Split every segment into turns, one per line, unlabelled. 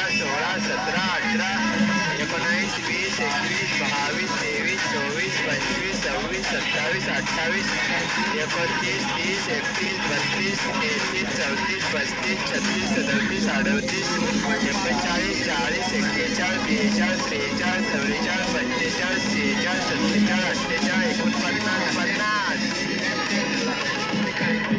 16, 17, 18, 19, 20, 21, 22, 23, 24, 25, 26, 27, 28, 29, 30, 31, 32, 33, 34, 35, 36, 37, 38, 39, 40, 41, 42, 43, 44, 45, 46, 47, 48, 49, 50.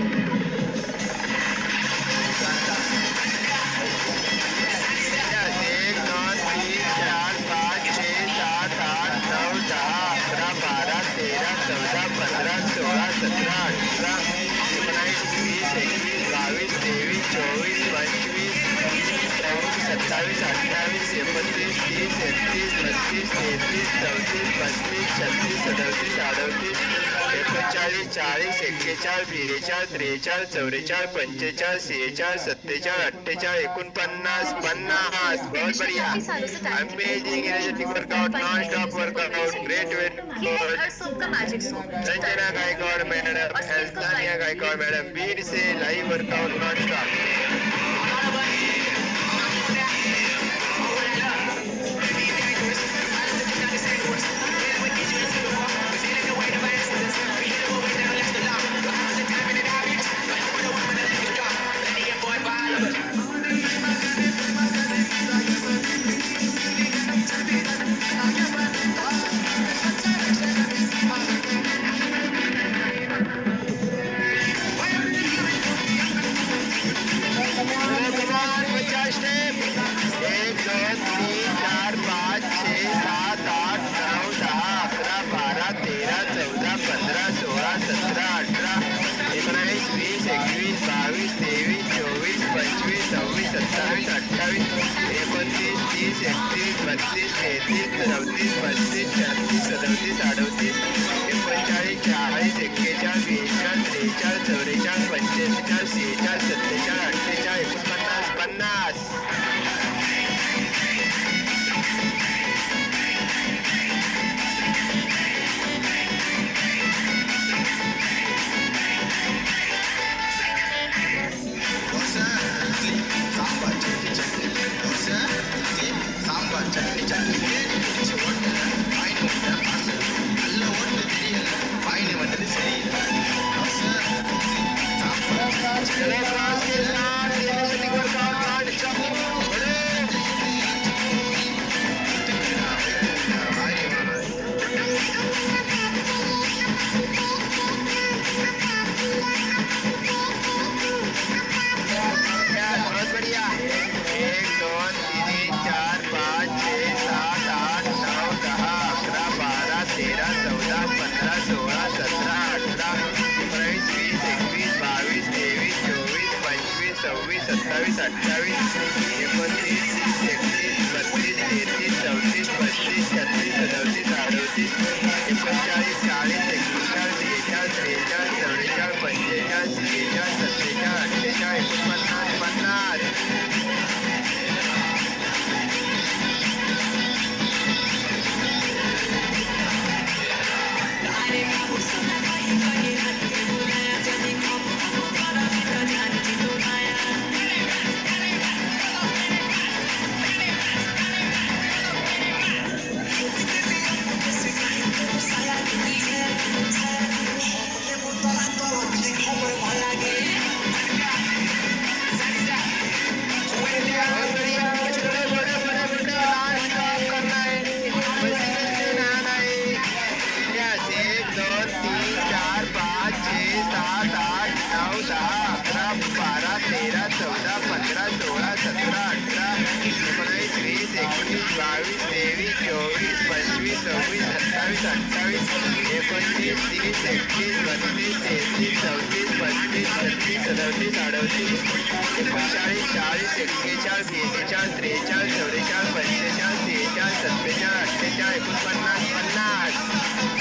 सत्तावीस अठ्ठावीस 29, 30, 31, 32, 33, 34, 35, 36, 37, 38, 39, 40, 41, 42, 43, 44, 45, 46, 47, 48, 49, 50. बढ़िया. Amazing energetic workout, non-stop workout, great weight. Sanjana Gaikwad madam, Saniya Gaikwad madam, Beed से लाइव वर्कआउट non-stop. सत्तावीस अठ्ठावीस 29, 30, 31, 32, 33, 34, 35, 36, 37, 38, 39, 40, 41, 42, 43, 44, 45, 46, 47, 48, 49, 50. सत्तावीस अठ्ठावीस 29, 30, 31, 32, 33, 34, 35, 36, 37, 38, 39, 40, 41, 42, 43, 44, 45, 46, 47,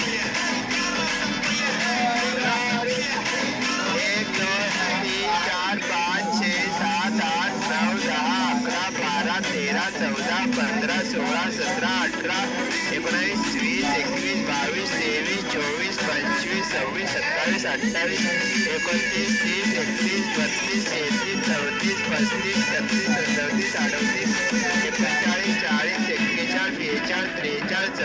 48, 38, 39, 40, 41, 42, 43, 44, 45, 46, 47, 48, 49, 50.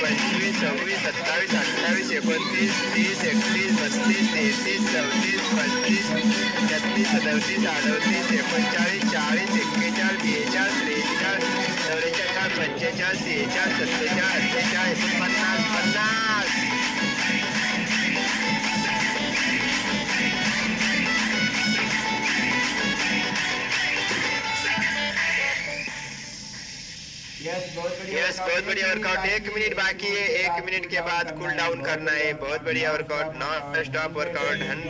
25, 26, 27, 28, 29, 30, 31, 32, 33, 34, 35, 36, 37, 38, 39, 40, 41, 42, 43, 44, 45, 46, 47, 48, 49, 50. यस, बहुत बढ़िया वर्कआउट। 1 मिनट बाकी है, 1 मिनट के बाद कूल डाउन करना है। बहुत बढ़िया वर्कआउट, नॉन स्टॉप वर्कआउट। 100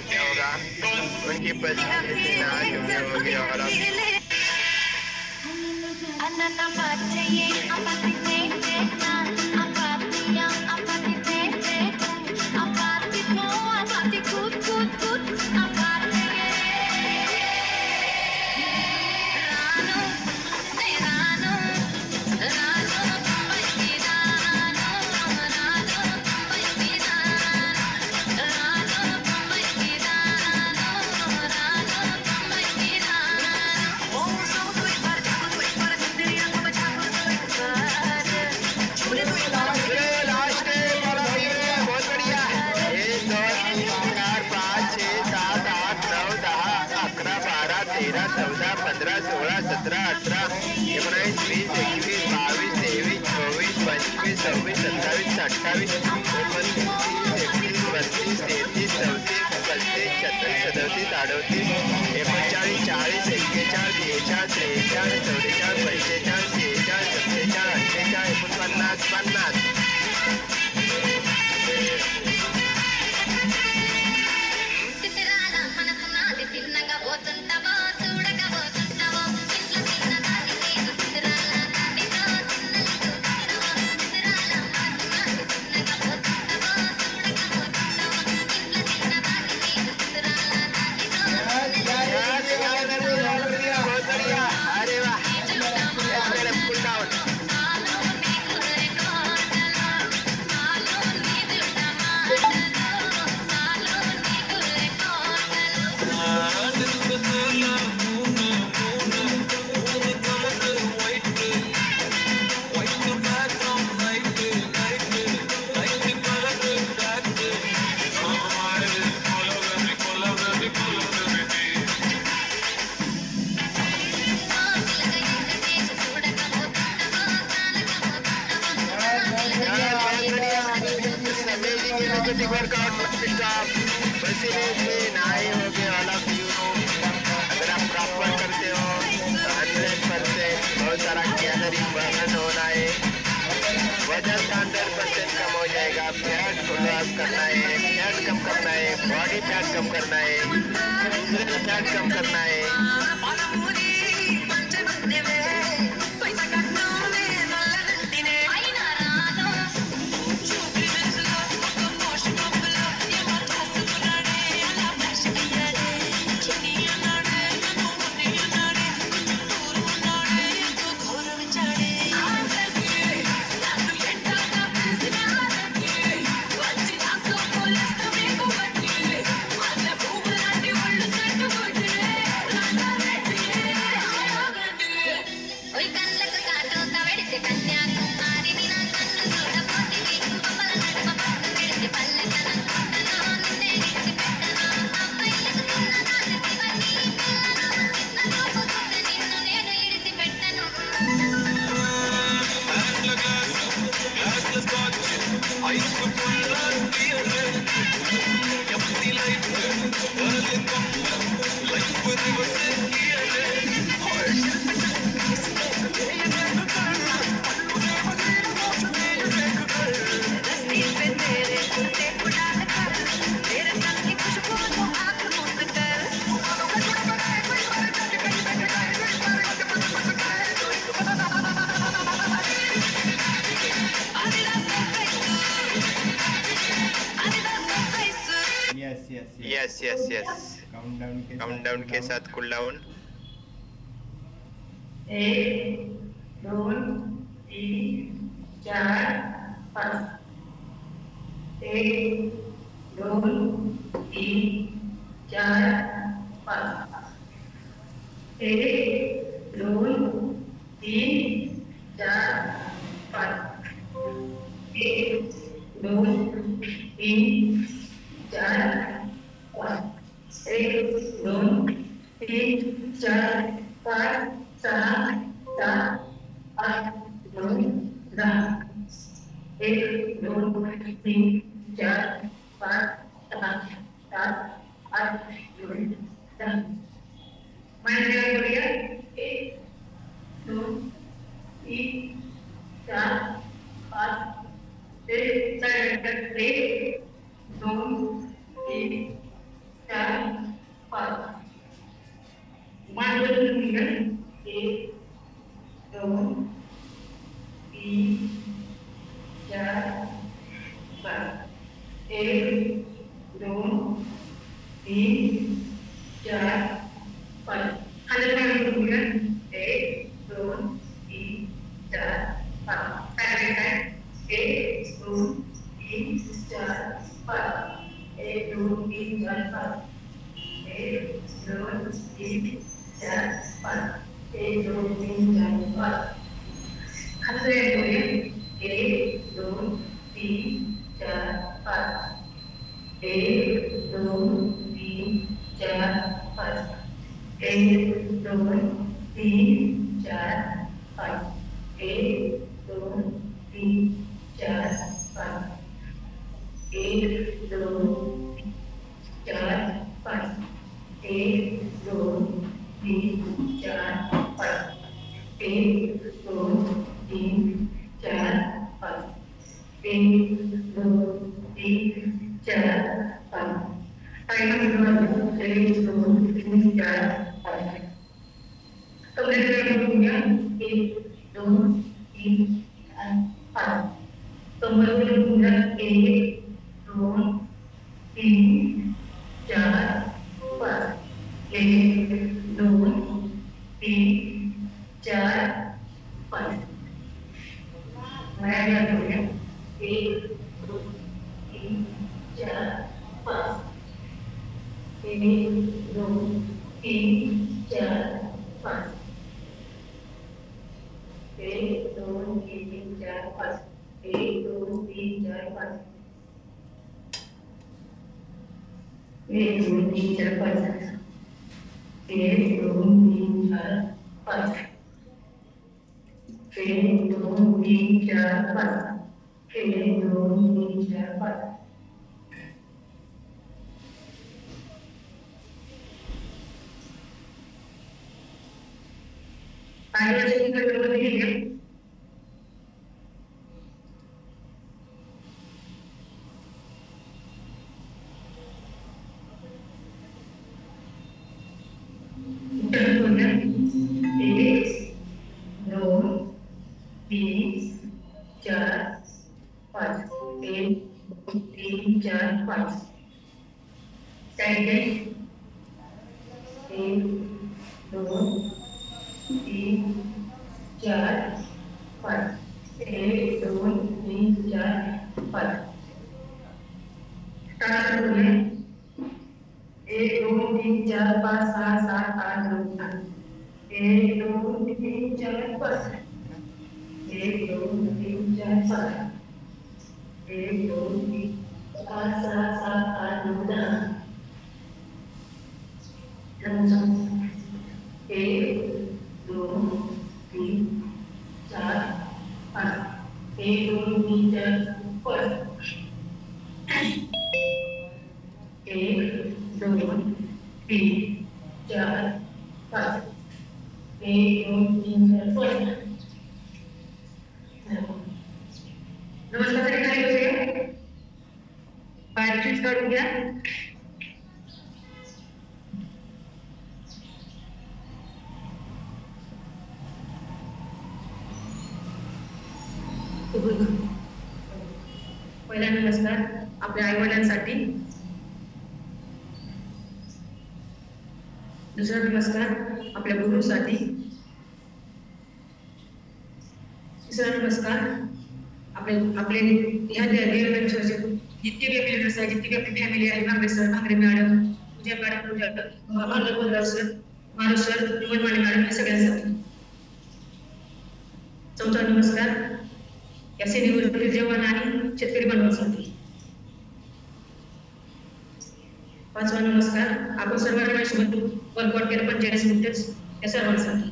क्या होगा उनकी पर्सनैलिटी ना चुके होगी और काउंटडाउन के साथ कूल डाउन।
1 2 3 4 5 1 2 3 4 5 1 2 3 4 1 2 3 4 5 1 2 3 4 5 6 7 8 9 10 1 2 3 4 5 6 7 8 9 10 माइनस करूया 1 2 3 4 5 6 7 1 2 3 4 5 माइनस करूया 1 2 3 4 5 1 2 3 4 5 खाली माइनस करूया 1 2 3 4 5 काय काय 1 2 3 4 5 1 2 3 4 5 1 2 3 4 5 1 2 3 4 5 खाली करूया 1 2 3 4 5 1 2 3 4 5 1 2 3 4 5 1 2 3 4 5 1 2 4 5 1 2 3 4 5 1 2 3 4 5 1 2 3 4 5 time 1 2 3 4 5 kemudian punya 1 2 3 4 5 kemudian punya 1 2 3 4 5 1 2 3 4 5 मैं punya 1 2 3 4 5 1 2 3 4 5 1 2 3 4 5 1 2 3 4 5 1 2 3 4 5 1 2 3 4 5 1 2 3 4 5 1 2 3 4 5 आगे से निकल रही है पहिला नमस्कार आपल्या आई-वडिलांसाठी, दुसरा नमस्कार आपल्या गुरुसाठी, तिसरा नमस्कार आपले ह्या जितके भी मेंबर्स आहेत, जितके भी फॅमिली आहे, भांगरे सर, भांगरे मॅडम, पूजा मॅडम, पूजा सर, मारू सर, मॅडम, या सगळ्यांसाठी. चौथा नमस्कार या सेनेवरील जवान आणि शेतकरी बांधवांसाठी. 5वा नमस्कार आपण सर्वांना सोबत वर्कआउट केलं 45 मिनिटच या सर्वांसाठी.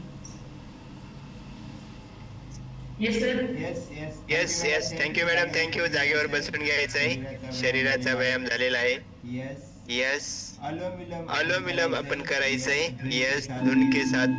Yes thank you madam, thank you. जागेवर बसून घ्यायचं आहे, शरीराचा व्यायाम झालेला आहे. यस अनुलोम विलोम आपण करायचं आहे. यस धुन के साथ.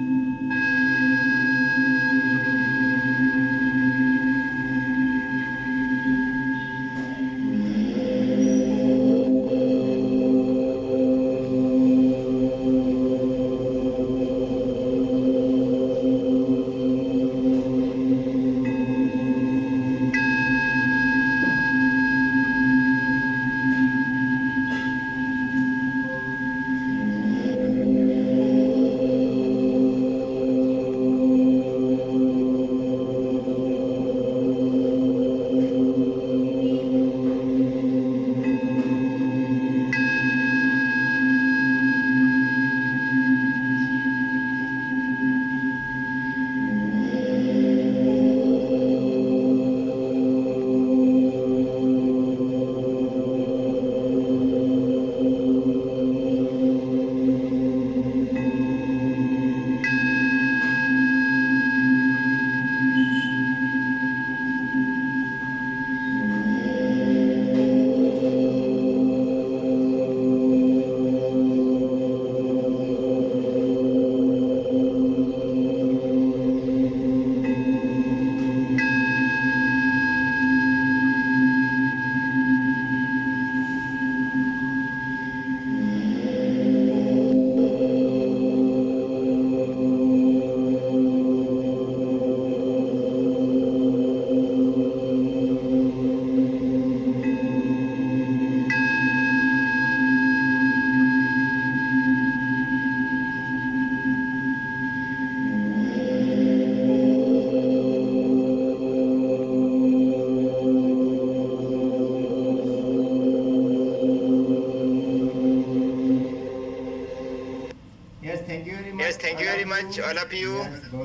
Thank you very much all of you.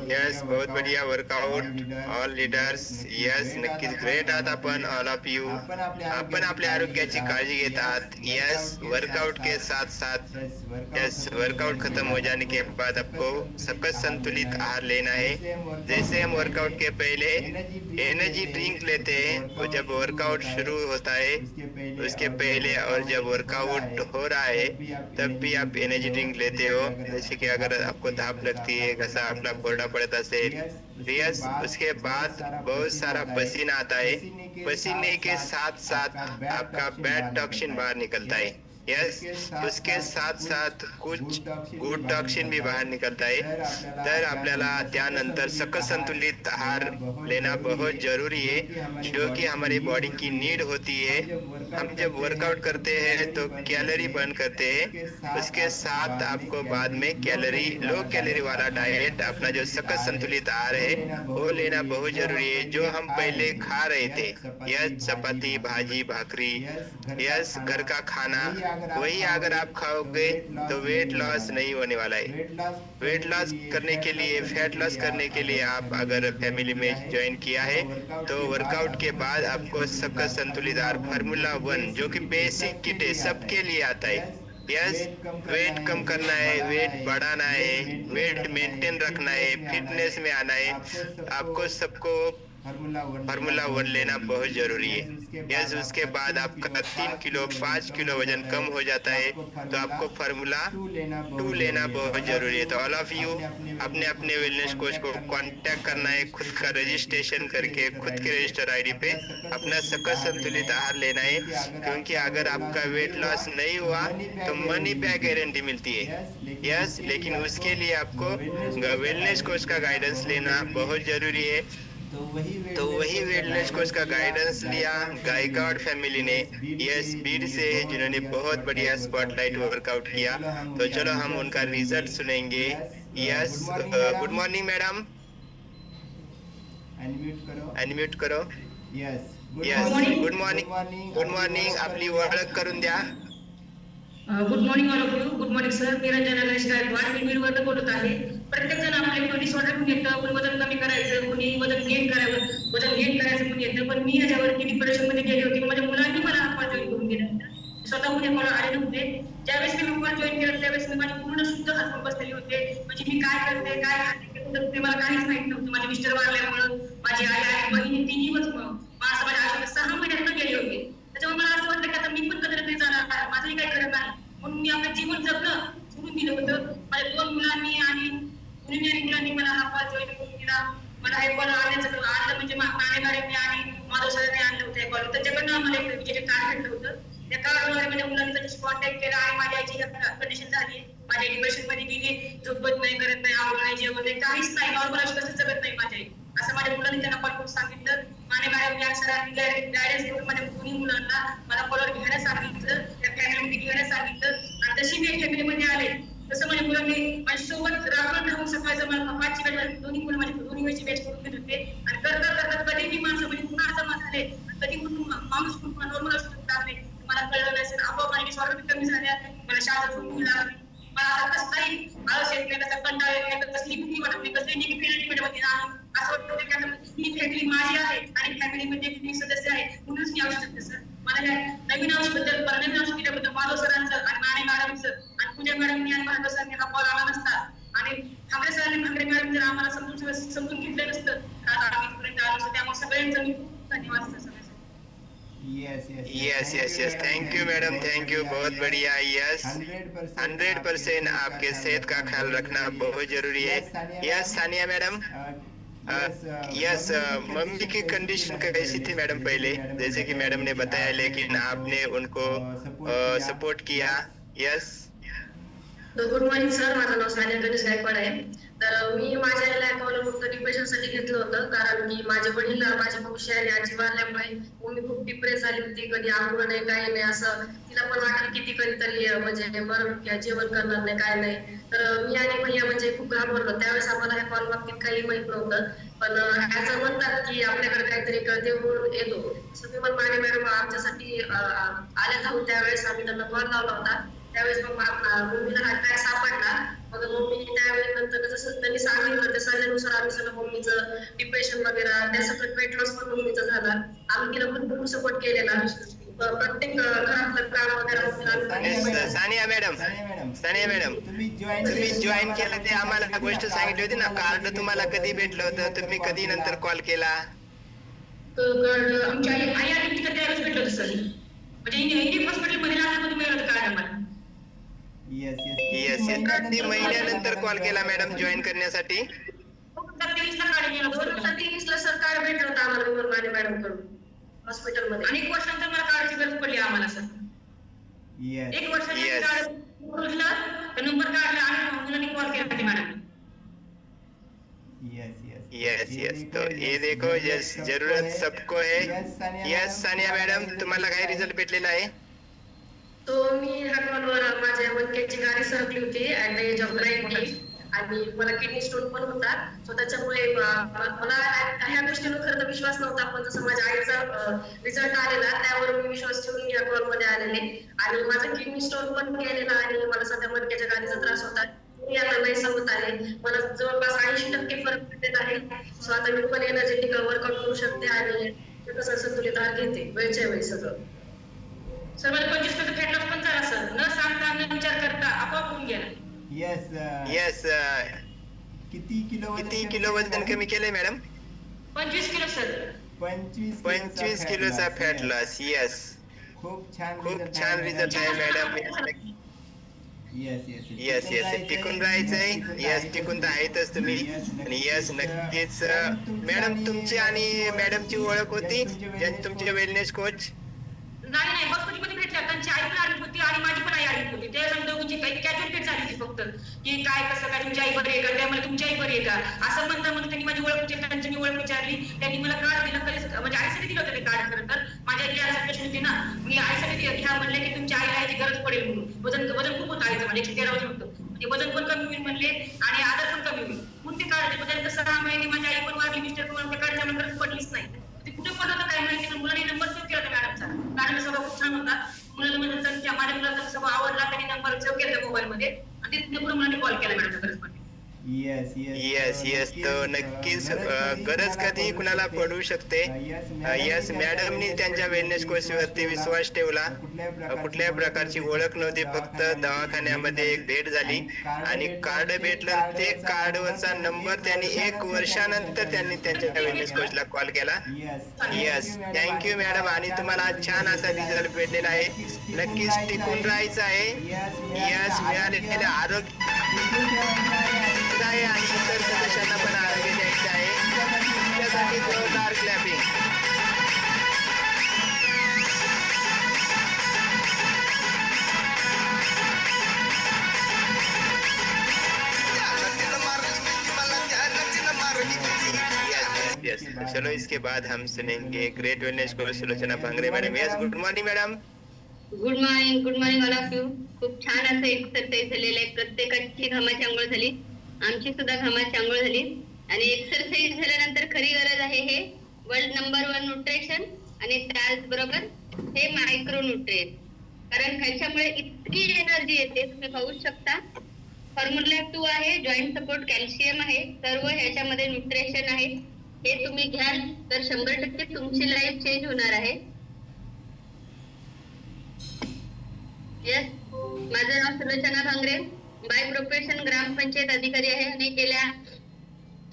Yes बहुत बढ़िया वर्कआउट ऑल लीडर्स. यस नक्कीच ग्रेट आहात आपण ऑल ऑफ यू. आपण आपल्या आरोग्याची काळजी घेत आहात. यस वर्कआउट के साथ साथ यस वर्कआउट खत्म हो जाने के बाद आपको सकस संतुलित आहार लेना है. जैसे हम वर्कआउट के पहले एनर्जी ड्रिंक लेते हैं और जब वर्कआउट शुरू होता है उसके पहले और जब वर्कआउट हो रहा है तब भी आप एनर्जी ड्रिंक लेते हो. जैसे कि अगर आपको धाप लगती है, घसा आपला कोरडा पड़ता है, यस उसके बाद बहुत सारा पसीना आता है. पसीने के साथ साथ आपका बैड टॉक्सिन बाहर निकलता है. यस उसके साथ साथ कुछ गुड टॉक्सिन भी बाहर निकलता है. तर आपल्याला त्यानंतर सकस संतुलित आहार लेना बहुत जरूरी है जो कि हमारी बॉडी की नीड होती है. हम जब वर्कआउट करते हैं तो कैलोरी बर्न करते हैं, उसके साथ आपको बाद में कैलोरी लो कैलोरी वाला डाइट अपना जो सकस संतुलित आहार है वो लेना बहुत जरूरी है. जो हम पहले खा रहे थे यस चपाती भाजी भाकरी यस घर का खाना वही अगर आप खाओगे तो वेट लॉस नहीं होने वाला है. वेट लॉस करने के लिए फैट लॉस करने के लिए आप अगर फैमिली में ज्वाइन किया है तो वर्कआउट के बाद आपको सकस संतुलित आहार फार्मूला 1 जो कि बेसिक किट है सबके लिए आता है. यस वेट कम करना है, वेट बढ़ाना है, वेट मेंटेन रखना है, फिटनेस में आना है, आपको सबको फार्मूला 1 लेना बहुत जरूरी है. यस उसके बाद आपका 3 किलो 5 किलो वजन कम हो जाता है तो आपको फार्मूला 2 लेना बहुत जरूरी है. तो ऑल ऑफ यू अपने अपने वेलनेस कोच को कांटेक्ट करना है, खुद का रजिस्ट्रेशन करके खुद के रजिस्टर आईडी पे अपना सकस संतुलित आहार लेना है. क्योंकि अगर आपका वेट लॉस नहीं हुआ तो मनी बैक गारंटी मिलती है. यस लेकिन उसके लिए आपको वेलनेस कोच का गाइडेंस लेना बहुत जरूरी है. तो वही वेलनेस कोच का गाइडेंस लिया गायकवाड़ फैमिली ने यस बीड से जिन्होंने बहुत बढ़िया स्पॉटलाइट वर्कआउट किया. तो चलो हम उनका रिजल्ट सुनेंगे. Yes good morning madam, unmute करो. यस गुड मॉर्निंग आपली ओळख करून द्या.
Good morning all of you. Good morning sir. मी रंजना गणेश गायकवाड, मी बीडवरून बोलत आहे. प्रत्येक जण आपले डिसऑर्डर पण येतं, कोणी वजन कमी करायचं, कोणी वजन गेन करायचं, कोणी येतं, होते, पण मी याच्यावरती डिप्रेशन मध्ये गेले होते. माझ्या मुलांनी मला हा जॉईन करून दिला, स्वतःहून मला आले नव्हते. ज्यावेळेस मी कॉल जॉईन केलं त्यावेळेस मी माझी पूर्ण शुद्ध हातून बसलेली होते. म्हणजे मी काय करते, काय खाते ते मला काहीच माहित नव्हतं. माझे मिस्टर वारल्यामुळं माझी आई आणि बहिणी तिन्ही माझ्या आयुष्यात 6 महिन्यात गेले होते. त्याच्यामुळे मला असं वाटलं की आता मी पण कधी जाणार, माझंही काही करत नाही, म्हणून मी आपलं जीवन जगणं सोडून दिलं होतं. माझ्या 2 मुलांनी आणि मुलांनी मला हा कॉल जॉईन करून दिला. मला हे कॉल आणलं म्हणजे मॅडमने आणि माधव सरांनी आणलं होतं. कॉल त्याच्याकडनं आम्हाला एक विजेचे कार्ड भेटलं होतं. त्या कार्डवर माझ्या मुलांनी त्याच्याशी कॉन्टॅक्ट केला आणि माझ्या आईची कंडिशन झाली, माझ्या डिप्रेशन मध्ये गेली, झोपत नाही, करत नाही, आवड नाही, जेवण नाही, काहीच नाही, नॉर्मल अशी कसं जगत नाही माझी आई, असं माझ्या मुलांनी त्यांना कॉल करून सांगितलं. माझ्या मॅडम सरांनी गायडन्स देऊन माझ्या दोन्ही मुलांना मला कॉलर घेण्यास सांगितलं, त्या फॅमिलीमध्ये घेण्यास सांगितलं. आणि तशी मी फॅमिलीमध्ये आले तसं माझ्या मुलांनी माझ्यासोबत राहून सकाळचं मला 5ची बॅच, दोन्ही मुलं माझी दोन्ही वेळची बॅच करून घेत होते. आणि करता कधी मी माणसं म्हणजे पुन्हा जमा झाले, कधी माणूस पुन्हा नॉर्मल असू शकतात नाही, मला कळलं नाही. आपोआप माझी स्वार्थ कमी झाल्या, मला शाळा झोपू लागली, मला आता कसलाही आळस येत नाही, त्याचा कंटाळा येत नाही, कसली भीती वाटत नाही, कसली निगेटिव्हिटी मध्ये नाही. असं वाटतं की आता ही फॅमिली माझी आहे आणि फॅमिलीमध्ये मी सदस्य आहे म्हणूनच मी आवश्यक शकते. सर मला या नवीन औषध दिल्याबद्दल माधव सरांचं आणि मॅडमचं आणि पूजा मॅडमनी आणि मला सरांनी हा कॉल आला नसता आणि ठाकरे सरांनी मॅडम जर आम्हाला समजून घेतलं नसतं का आम्ही इथपर्यंत आलो नसतो. त्यामुळे सगळ्यांचं मी खूप धन्यवाद sir.
Yes thank you madam, thank you, बहुत बढ़िया. यस 100% आपके सेहत का ख्याल रखना बहुत जरूरी है. Yes Sania madam. Yes mummy की कंडीशन कैसी थी मैडम पहले, जैसे कि मैडम ने बताया, लेकिन आपने उनको सपोर्ट किया. यस.
गुड मॉर्निंग सर, माझं नाव सानिया गणेश गायकवाड आहे. तर मी माझ्या आईला अकाउंटला फक्त डिप्रेशनसाठी घेतलं होतं, कारण की माझे वडील, माझे भविष्य आणि आजी वारल्यामुळे मम्मी खूप डिप्रेस झाली होती. कधी आंघोळ नाही, काही नाही, असं तिला पण वाटलं किती कधीतरी म्हणजे मरण जेवण करणार नाही, काय नाही. तर मी आणि भैया म्हणजे खूप घाबरलो. त्यावेळेस आम्हाला ह्या कॉल बाबतीत काही माहित नव्हतं, पण असं म्हणतात की आपल्याकडे काहीतरी देव येतो. तुम्ही पण माने मॅडम आमच्यासाठी आल्या जाऊन त्यावेळेस आम्ही त्यांना कॉल लावला होता. त्यावेळेस मग मम्मीला काय सापडला, मग मम्मी त्यावेळेस नंतर जसं त्यांनी सांगितलं त्या सगळ्यानुसार आम्ही सगळं मम्मीचं डिप्रेशन वगैरे त्या सगळं वेट लॉस पण मम्मीचं झाला. आम्ही तिला भरपूर सपोर्ट केलेला, प्रत्येक घरातलं काम वगैरे.
सानिया मॅडम तुम्ही जॉईन केलं ते आम्हाला गोष्ट सांगितली होती ना, कार्ड तुम्हाला कधी भेटलं होतं, तुम्ही कधी नंतर कॉल केला?
आमची आई आली तिला त्यावेळेस भेटलं होतं सर, म्हणजे इंडियन हॉस्पिटलमध्ये लागल्यामध्ये मिळालं होतं कार्ड आम्हाला.
यस किती महिन्यानंतर कॉल केला मॅडम जॉईन करण्यासाठी?
2023 ला सर कार्ड भेटलं होतं आम्हाला मॅडम कडून हॉस्पिटलमध्ये. आणि 1 वर्षानंतर मला कार्डची गरज पडली आम्हाला सर. 1 वर्षानंतर कार्ड नंबर काढला आणि मुलांनी कॉल केला होता मॅडम.
यस तो ये देखो, यस जरूरत सबको है. यस सानिया मॅडम तुम्हाला काय रिझल्ट भेटलेला आहे?
तो मी ह्या कॉलवर माझ्या मणक्याची गाडी सरकली होती ऍट द एज ऑफ 90 आणि मला किडनी स्टोन पण होता. सो त्याच्यामुळे मला ह्या गोष्टीवर खरं तर विश्वास नव्हता, पण जसं माझ्या आईचा रिझल्ट आलेला त्यावर मी विश्वास ठेवून या कॉलमध्ये आलेले. आणि माझा किडनी स्टोन पण केलेला आणि मला सध्या मणक्याच्या गाडीचा त्रास होता, मी आता नाही होत आहे. मला जवळपास 80% फरक पडलेला आहे. सो आता मी पण एनर्जेटिक वर्कआउट करू शकते आणि कसं संतुलित आहार घेते वेळच्या वेळी सगळं. सर मला 25% फॅट लॉस पण झाला सर, न सांगता न विचार करता आपोआप होऊन गेला.
यस किती किलो वजन कमी केलंय मॅडम?
25 kilo sir.
25 किलोचा फॅट लॉस. यस खूप छान रिझल्ट आहे मॅडम. यस टिकून राहायचंय. यस टिकून तर आहेतच तुम्ही. आणि यस नक्कीच मॅडम तुमची आणि मॅडमची ओळख होती तुमचे वेलनेस कोच?
नाही हॉस्पिटलमध्ये भेटल्या, त्यांची आई पण आली होती आणि माझी पण आई आली होती. ते दोघींची काही कॅज्युअल भेट झाली होती फक्त, की काय कसं काय तुमची आई बरी आहे का, त्यामुळे तुमची आई बरी आहे का असं म्हणता त्यांनी माझी ओळख विचारली, त्यांची मी ओळख विचारली. त्यांनी मला कार्ड दिलं, म्हणजे आईसाठी दिलं होतं ते कार्ड. खरं तर माझ्या आईची आजारपेशंट होती ना, मी आईसाठी घ्या म्हणले की तुमच्या आईला याची गरज पडेल म्हणून. वजन खूप होतं आईचं, म्हणजे 113 वजन होतं, म्हणजे वजन पण कमी होईल म्हणले आणि आजार पण कमी होईल म्हणून ते कार्ड दिलं. त्यानंतर 6 महिने माझी आई पण वारली, मिस्टर पण त्या कार्डच्या नंतर पडलीच नाही. ते कुठे पडलं होतं काय माहिती, पण मुलांनी नंबर सेव्ह केला होता मॅडमचा. मॅडम स्वभाव खूप छान होता. मुलांना म्हणजे माझ्या मुलाचा स्वभाव आवडला, त्यांनी नंबर सेव्ह केला मोबाईल मध्ये आणि तिथे पुढे मुलांनी कॉल केला मॅडम.
येस येस, तर नक्कीच गरज कधी कुणाला पडू शकते. यस, मॅडमनी त्यांच्या वेलनेस कोर्सवरती विश्वास ठेवला. कुठल्याही प्रकारची ओळख नव्हती, फक्त दवाखान्यामध्ये एक भेट झाली आणि कार्ड भेटलं. ते कार्डवरचा नंबर त्यांनी 1 वर्षानंतर त्यांनी त्यांच्या वेलनेस कोर्सला कॉल केला. Yes, thank you madam. आणि तुम्हाला छान असा रिझल्ट भेटलेला आहे. नक्कीच टिकून राहायचं आहे. यस, मिळालेले आरोग्य आहे आणि इतर सदस्यांना पण आरोग्य द्यायचं आहे. त्यासाठी जोरदार क्लॅपिंग. यस, चलो इसके बाद हम सुनेंगे great wellness course Sulochana Bhangre madam. Yes, good morning madam.
Good morning all of you. खूप छान असं एक्सरसाइज झालेलं आहे. प्रत्येकाची घामाची आंघोळ झाली, आमची सुद्धा घामाची आंघोळ झाली. आणि एक्सरसाइज झाल्यानंतर खरी गरज आहे हे वर्ल्ड नंबर 1 न्यूट्रिशन आणि त्याचबरोबर हे मायक्रो न्यूट्रिएंट. कारण ह्याच्यामुळे इतकी एनर्जी येते, तुम्ही पाहू शकता. फॉर्म्युला 2 आहे, जॉईंट सपोर्ट कॅल्शियम आहे, सर्व ह्याच्यामध्ये न्यूट्रिशन आहे. हे तुम्ही घ्याल तर 100% तुमची लाईफ चेंज होणार आहे. यस, माझं नाव सुलोचना भांगरे, बाय प्रोफेशन ग्रामपंचायत अधिकारी आहे आणि गेल्या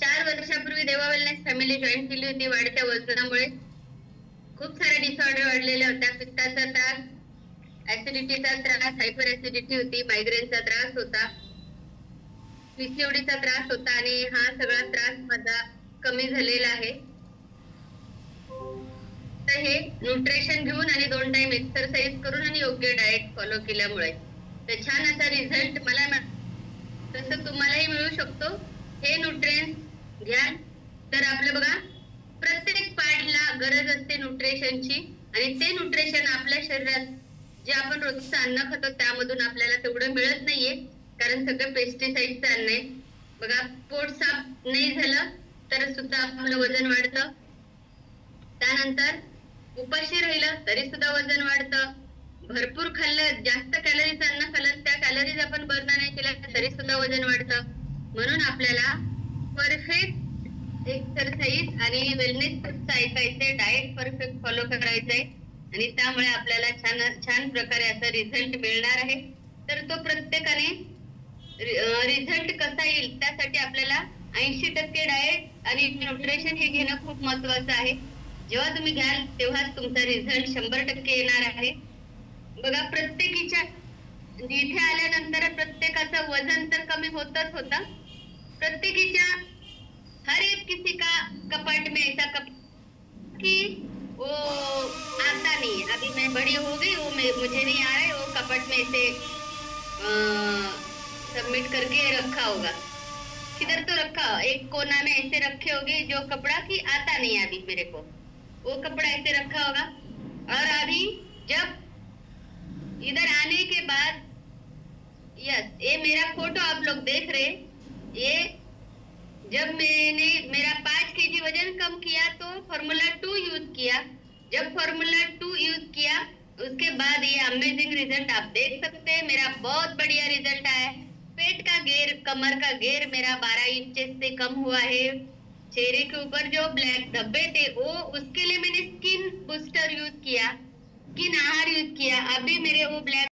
4 वर्षापूर्वी देवा वेलनेस फॅमिली जॉईन केली होती. वाढत्या वजनामुळे खूप सारे डिसऑर्डर वाढलेल्या होत्या. पित्ताचा त्रास, ऍसिडिटीचा त्रास, हायपर ऍसिडिटी होती, मायग्रेनचा त्रास होता, पीसीओडीचा त्रास होता आणि हा सगळा त्रास माझा कमी झालेला आहे. तर हे न्यूट्रिशन घेऊन आणि 2 टाइम एक्सरसाइज करून आणि योग्य डाएट फॉलो केल्यामुळे तर छान असा रिझल्ट मला तसं तुम्हालाही मिळू शकतो. हे न्यूट्रिएंट्स घ्या तर आपलं बघा, प्रत्येक पार्टला गरज असते न्यूट्रिशनची आणि ते न्यूट्रिशन आपल्या शरीरात जे आपण रोजचं अन्न खातो त्यामधून आपल्याला तेवढं मिळत नाहीये, कारण सगळं पेस्टिसाइडचं अन्न आहे. बघा, पोट साफ नाही झालं तर सुद्धा आपलं वजन वाढतं. त्यानंतर उपाशी राहिलं तरी सुद्धा वजन वाढतं. भरपूर खाल्लं, जास्त कॅलरीज अन्न खाल्लं, त्या कॅलरीज आपण बर्न नाही केल्या तरी सुद्धा वजन वाढतं. म्हणून आपल्याला परफेक्ट एक्सरसाइज आणि वेलनेस ऐकायचंय, डाएट परफेक्ट फॉलो करायचंय आणि त्यामुळे आपल्याला छान प्रकारे असा रिझल्ट मिळणार आहे. तर तो प्रत्येकाने रिझल्ट कसा येईल त्यासाठी आपल्याला 80% डाएट आणि न्यूट्रिशन हे घेणं खूप महत्वाचं आहे. जेव्हा तुम्ही घ्याल तेव्हाच तुमचा रिझल्ट 100% येणार आहे. बघा, प्रत्येकीच्या इथे आल्यानंतर प्रत्येकाचं वजन तर कमी होतच होता. प्रत्येकीच्या हर एक किसी का कपाट में ऐसा कि वो आता नहीं, अभी मैं बड़ी हो गई, वो मुझे नहीं आ रहा है, वो कपाट में ऐसे सबमिट करके रखा होगा, किधर तो रखा, एक कोना में ऐसे रखे होगे जो कपड़ा की आता नहीं है अभी मेरे को, वो कपड़ा ऐसे रखा होगा. और अभी जब इधर आने के बाद, यस, ये मेरा फोटो आप लोग देख रहे, ये जब मैंने मेरा 5 kg वजन कम किया तो फॉर्मूला 2 यूज किया. जब फॉर्मूला 2 यूज किया उसके बाद ये अमेजिंग रिजल्ट आप देख सकते हैं. मेरा बहुत बढ़िया रिजल्ट आया है. पेट का घेर, कमर का घेर मेरा 12 इंचेस से कम हुआ है. चेहरे के ऊपर जो ब्लैक धब्बे थे वो, उसके लिए मैंने स्किन बूस्टर यूज किया, स्किन आहार यूज किया. अभी मेरे वो ब्लैक